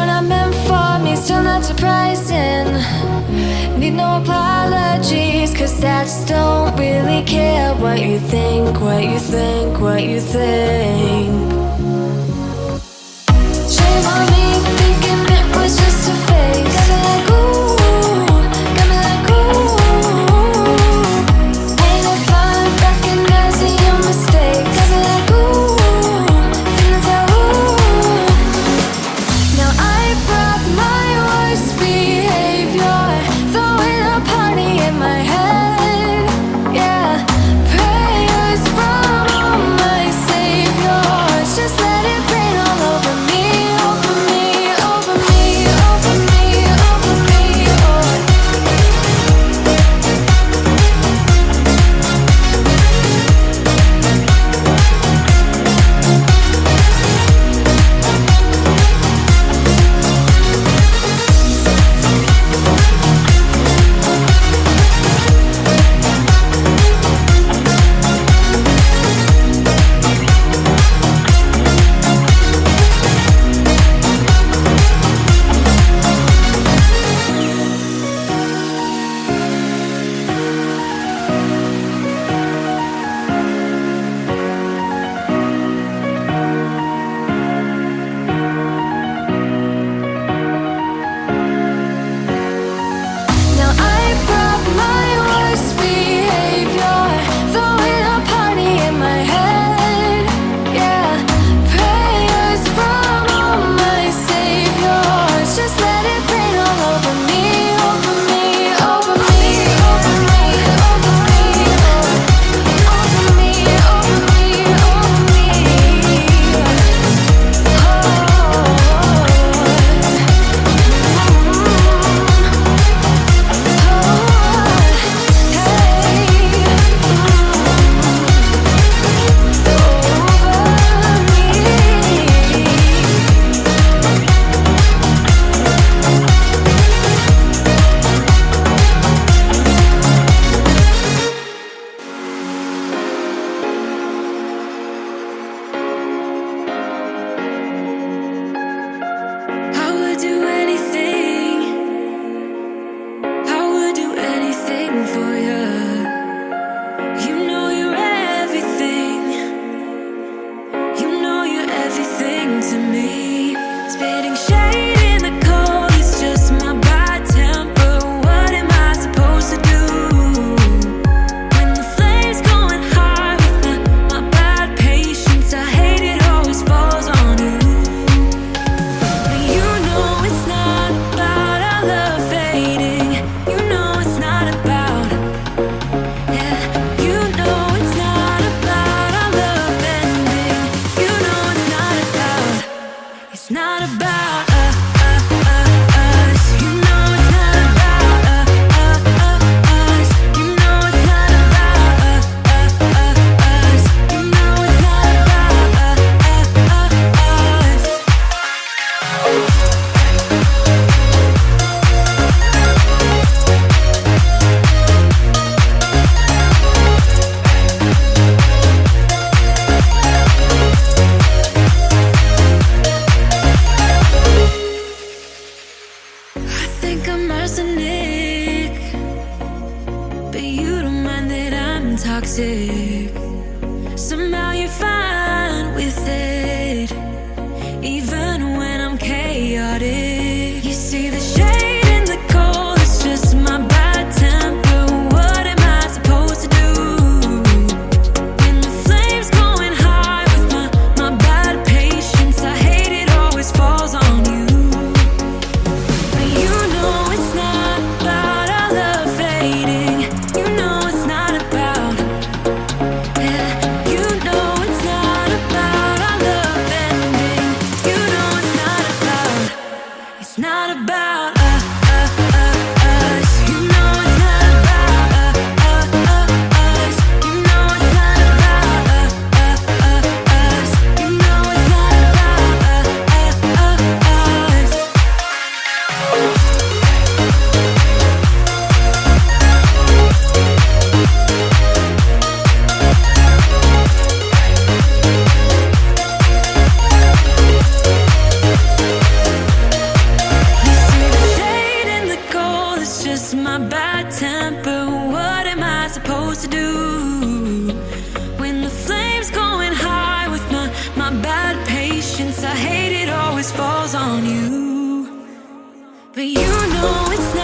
were not meant for me, still not surprising. Need no apologies, cause I just don't really care what you think, what you think, what you think. Shame on me, thinking it was just a phase. Got me like ooh, got me like ooh. Ain't no fun recognizing your mistakes. Got me like ooh, feeling so ooh. Now I brought my worst behavior, throwing a party in my head. Yeah, prayers from all my saviors. Just let it rain all over me, over me, over me, over me, over me. Now I brought my worst behavior, throwing a party in my head. Yeah, prayers from all my saviors. Just let it rain all over me, over me, over me, over me, over me, over me, over me, over me. I would do anything, I would do anything for you. You know you're everything, you know you're everything to me. Spitting shade in the cold, it's just my bad temper. What am I supposed to do when the flame's going high with my bad patience? I hate it always falls on you. But you know it's not about our love fading. You know it's not about, yeah. You know it's not about our love ending. You know it's not about, it's not about. always falls on you. But you know it's